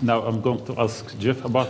Now I'm going to ask Jeff about,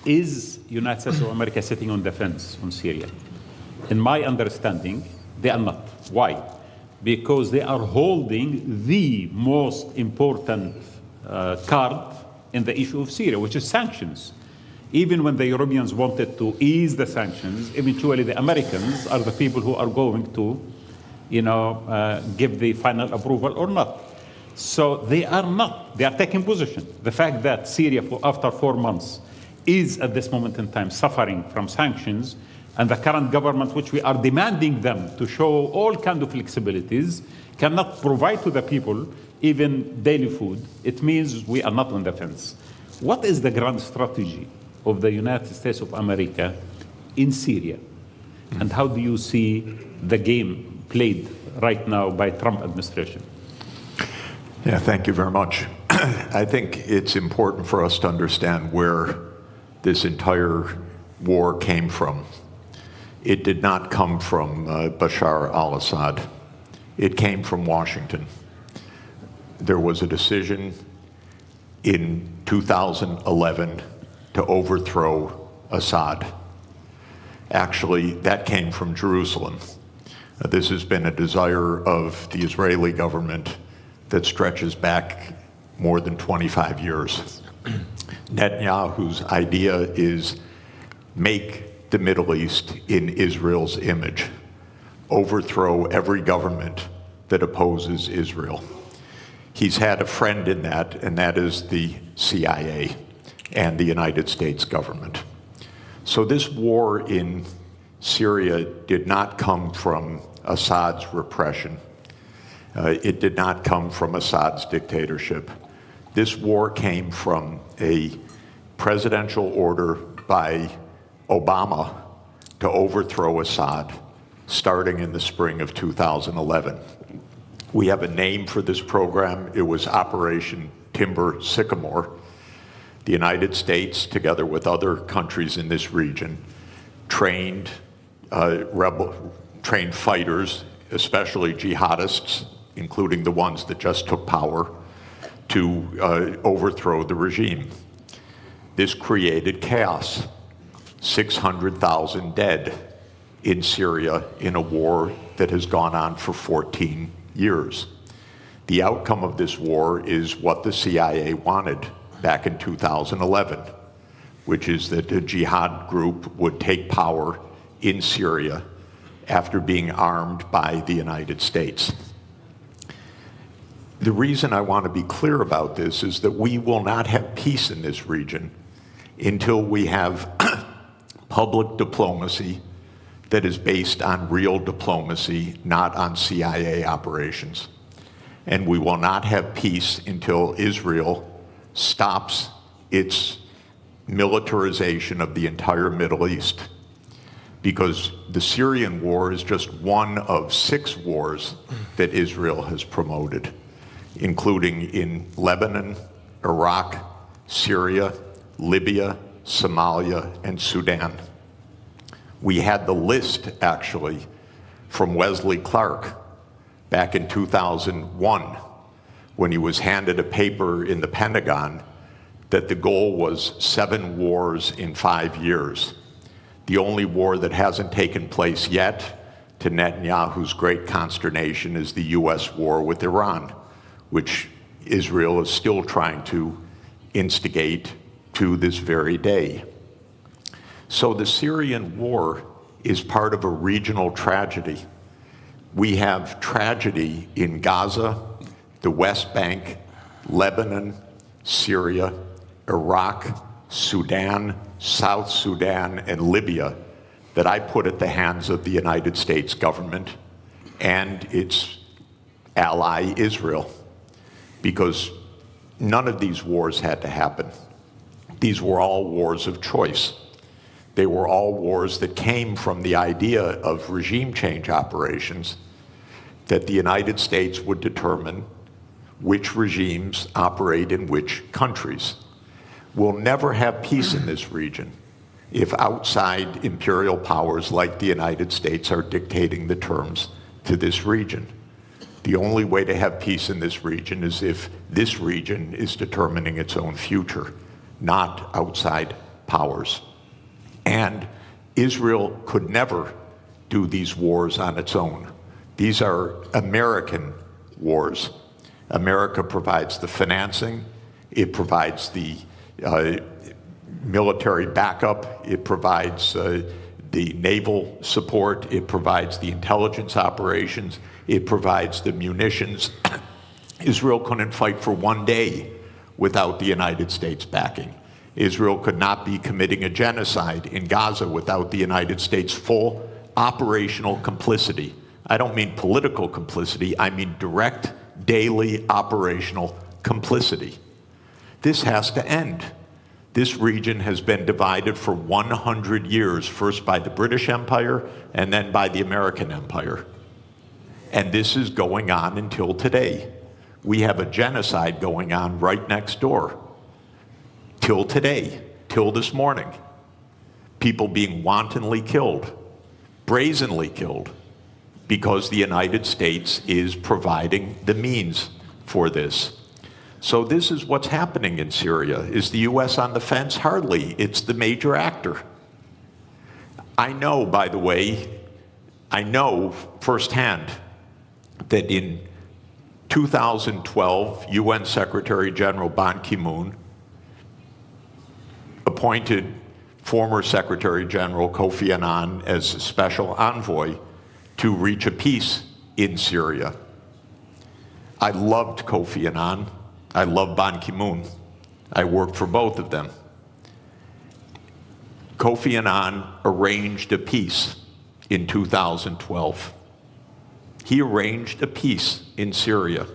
is United States of America sitting on the fence on Syria? In my understanding, they are not. Why? Because they are holding the most important card in the issue of Syria, which is sanctions. Even when the Europeans wanted to ease the sanctions, eventually the Americans are the people who are going to, give the final approval or not. So they are taking position. The fact that Syria, after 4 months, is at this moment in time suffering from sanctions, and the current government, which we are demanding them to show all kinds of flexibilities, cannot provide to the people even daily food, it means we are not on the fence. What is the grand strategy of the United States of America in Syria? And how do you see the game played right now by Trump administration? Yeah, thank you very much. I think it's important for us to understand where this entire war came from. It did not come from Bashar al-Assad. It came from Washington. There was a decision in 2011 to overthrow Assad. Actually, that came from Jerusalem. This has been a desire of the Israeli government that stretches back more than 25 years. Netanyahu's idea is make the Middle East in Israel's image, overthrow every government that opposes Israel. He's had a friend in that, and that is the CIA and the United States government. So this war in Syria did not come from Assad's repression. It did not come from Assad's dictatorship. This war came from a presidential order by Obama to overthrow Assad, starting in the spring of 2011. We have a name for this program. It was Operation Timber Sycamore. The United States, together with other countries in this region, trained fighters, especially jihadists, including the ones that just took power, to overthrow the regime. This created chaos. 600,000 dead in Syria in a war that has gone on for 14 years. The outcome of this war is what the CIA wanted back in 2011, which is that a jihad group would take power in Syria after being armed by the United States. The reason I want to be clear about this is that we will not have peace in this region until we have public diplomacy that is based on real diplomacy, not on CIA operations. And we will not have peace until Israel stops its militarization of the entire Middle East. Because the Syrian war is just one of 6 wars that Israel has promoted, including in Lebanon, Iraq, Syria, Libya, Somalia, and Sudan. We had the list, actually, from Wesley Clark back in 2001, when he was handed a paper in the Pentagon that the goal was 7 wars in 5 years. The only war that hasn't taken place yet, to Netanyahu's great consternation, is the US war with Iran, which Israel is still trying to instigate to this very day. So the Syrian war is part of a regional tragedy. We have tragedy in Gaza, the West Bank, Lebanon, Syria, Iraq, Sudan, South Sudan, and Libya that I put at the hands of the United States government and its ally Israel, because none of these wars had to happen. These were all wars of choice. They were all wars that came from the idea of regime change operations, that the United States would determine which regimes operate in which countries. We'll never have peace in this region if outside imperial powers like the United States are dictating the terms to this region. The only way to have peace in this region is if this region is determining its own future, not outside powers. And Israel could never do these wars on its own. These are American wars. America provides the financing, it provides the military backup, it provides the naval support, it provides the intelligence operations, it provides the munitions. Israel couldn't fight for one day without the United States backing. Israel could not be committing a genocide in Gaza without the United States' full operational complicity. I don't mean political complicity, I mean direct, daily operational complicity. This has to end. This region has been divided for 100 years, first by the British Empire and then by the American Empire. And this is going on until today. We have a genocide going on right next door. Till today, till this morning. People being wantonly killed, brazenly killed, because the United States is providing the means for this. So this is what's happening in Syria. Is the U.S. on the fence? Hardly. It's the major actor. I know, by the way, I know firsthand that in 2012, UN Secretary General Ban Ki-moon appointed former Secretary General Kofi Annan as a special envoy to reach a peace in Syria. I loved Kofi Annan. I love Ban Ki-moon. I worked for both of them. Kofi Annan arranged a peace in 2012. He arranged a peace in Syria.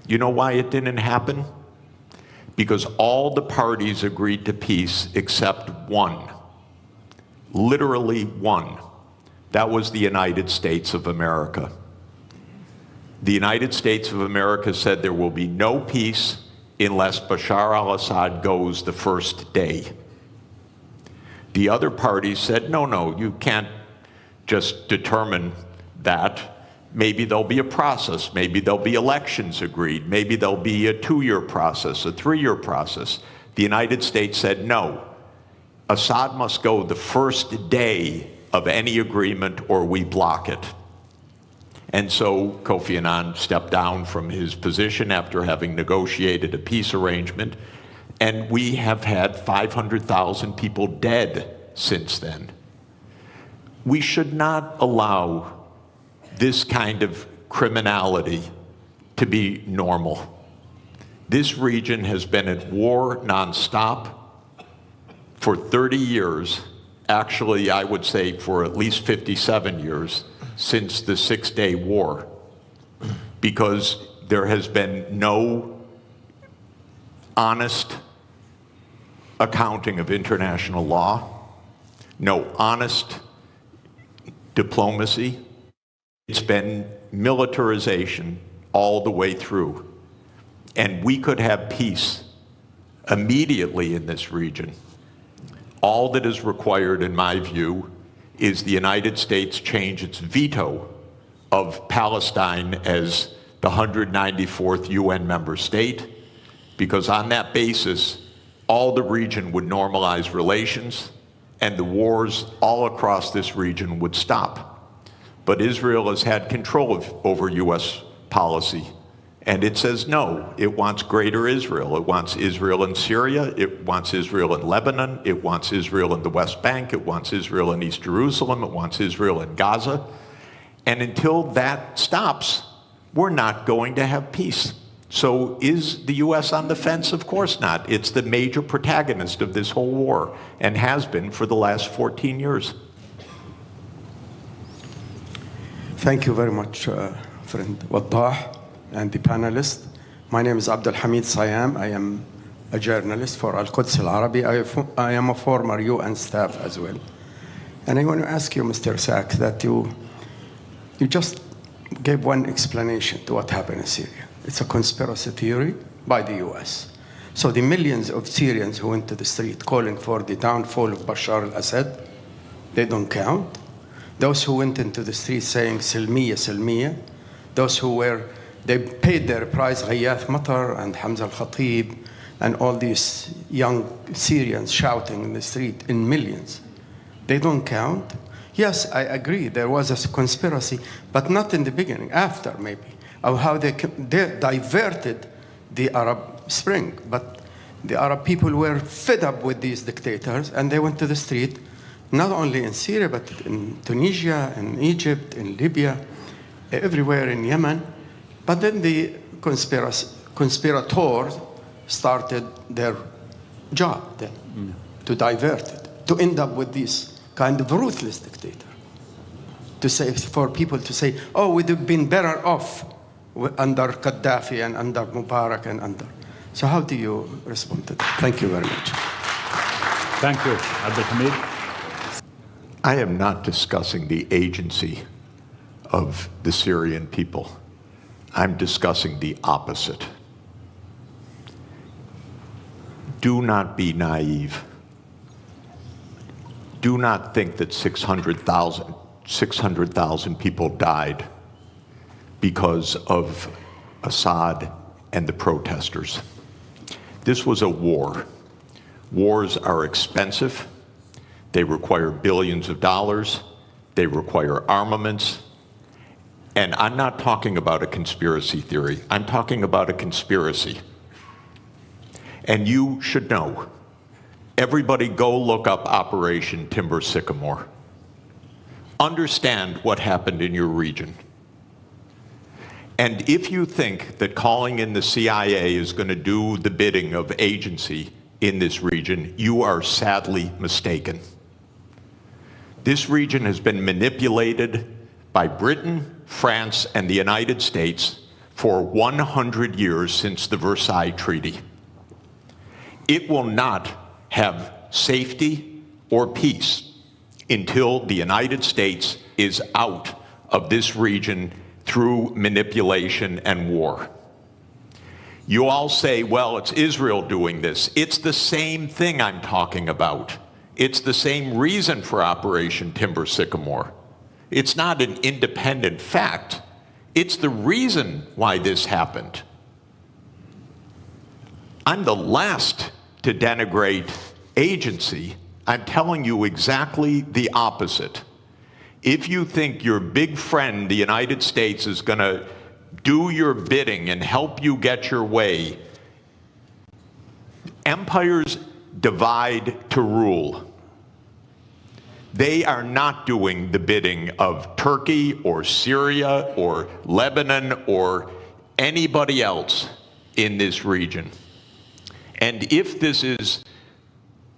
You know why it didn't happen? Because all the parties agreed to peace except one. Literally one. That was the United States of America. The United States of America said there will be no peace unless Bashar al-Assad goes the first day. The other parties said, no, you can't just determine that. Maybe there'll be a process, maybe there'll be elections agreed, maybe there'll be a 2-year process, a 3-year process. The United States said no. Assad must go the first day of any agreement or we block it. And so Kofi Annan stepped down from his position after having negotiated a peace arrangement, and we have had 500,000 people dead since then. We should not allow this kind of criminality to be normal. This region has been at war nonstop for 30 years, actually I would say for at least 57 years, since the Six-Day War, because there has been no honest accounting of international law, no honest diplomacy. It's been militarization all the way through. And we could have peace immediately in this region. All that is required, in my view, is the United States change its veto of Palestine as the 194th UN member state, because on that basis, all the region would normalize relations and the wars all across this region would stop. But Israel has had control over US policy, and it says no. It wants greater Israel. It wants Israel in Syria. It wants Israel in Lebanon. It wants Israel in the West Bank. It wants Israel in East Jerusalem. It wants Israel in Gaza. And until that stops, we're not going to have peace. So is the U.S. on the fence? Of course not. It's the major protagonist of this whole war and has been for the last 14 years. Thank you very much, friend Waddah and the panelists. My name is Abdul Hamid Sayam. I am a journalist for Al-Quds Al-Arabi. I am a former UN staff as well. And I want to ask you, Mr. Sachs, that you just gave one explanation to what happened in Syria. It's a conspiracy theory by the US. So the millions of Syrians who went to the street calling for the downfall of Bashar al-Assad, they don't count. Those who went into the street saying Silmiya, Silmiya, those who were, they paid their price, Ghayath Matar and Hamza al-Khatib, and all these young Syrians shouting in the street in millions. They don't count. Yes, I agree, there was a conspiracy, but not in the beginning, after maybe, of how they diverted the Arab Spring. But the Arab people were fed up with these dictators, and they went to the street, not only in Syria, but in Tunisia, in Egypt, in Libya, everywhere in Yemen. But then the conspirators started their job then, to divert it, to end up with this kind of ruthless dictator. To say, for people to say, oh, we'd have been better off under Gaddafi and under Mubarak and under. So how do you respond to that? Thank you very much. Thank you, Abdul Hamid. I am not discussing the agency of the Syrian people. I'm discussing the opposite. Do not be naive. Do not think that 600,000 people died because of Assad and the protesters. This was a war. Wars are expensive. They require billions of dollars. They require armaments. And I'm not talking about a conspiracy theory. I'm talking about a conspiracy. And you should know. Everybody go look up Operation Timber Sycamore. Understand what happened in your region. And if you think that calling in the CIA is going to do the bidding of agency in this region, you are sadly mistaken. This region has been manipulated by Britain, France, and the United States for 100 years since the Versailles Treaty. It will not have safety or peace until the United States is out of this region through manipulation and war. You all say, well, it's Israel doing this. It's the same thing I'm talking about. It's the same reason for Operation Timber Sycamore. It's not an independent fact. It's the reason why this happened. I'm the last to denigrate agency. I'm telling you exactly the opposite. If you think your big friend, the United States, is going to do your bidding and help you get your way, empires divide to rule. They are not doing the bidding of Turkey or Syria or Lebanon or anybody else in this region. And if this is,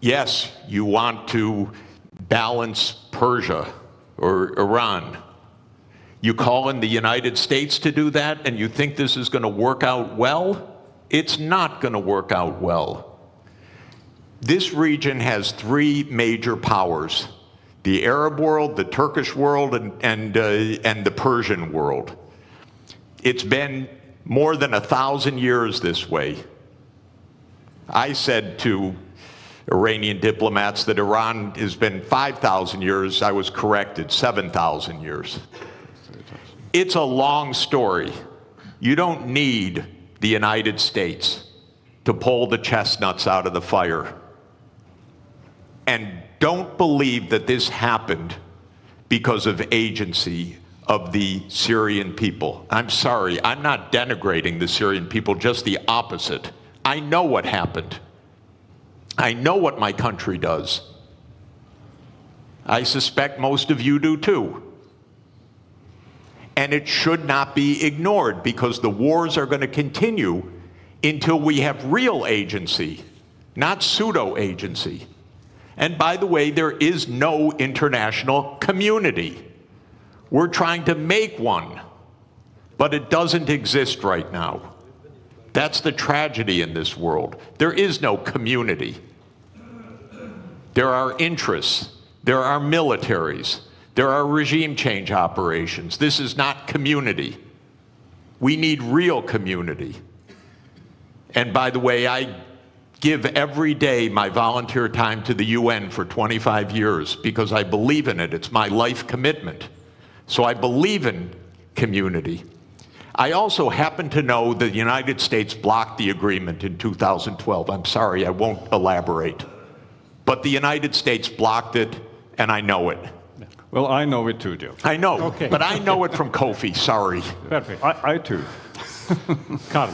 yes, you want to balance Persia or Iran, you call in the United States to do that, and you think this is going to work out well? It's not going to work out well. This region has three major powers: the Arab world, the Turkish world, and the Persian world. It's been more than 1,000 years this way. I said to Iranian diplomats that Iran has been 5,000 years. I was corrected, 7,000 years. It's a long story. You don't need the United States to pull the chestnuts out of the fire. And don't believe that this happened because of agency of the Syrian people. I'm sorry, I'm not denigrating the Syrian people, just the opposite. I know what happened. I know what my country does. I suspect most of you do too. And it should not be ignored, because the wars are going to continue until we have real agency, not pseudo-agency. And by the way, there is no international community. We're trying to make one, but it doesn't exist right now. That's the tragedy in this world. There is no community. There are interests. There are militaries. There are regime change operations. This is not community. We need real community. And by the way, I give every day my volunteer time to the UN for 25 years because I believe in it. It's my life commitment. So I believe in community. I also happen to know that the United States blocked the agreement in 2012. I'm sorry, I won't elaborate. But the United States blocked it, and I know it. Well, I know it too, Joe. I know, Okay. but I know it from Kofi, sorry. Perfect. I too. Carl.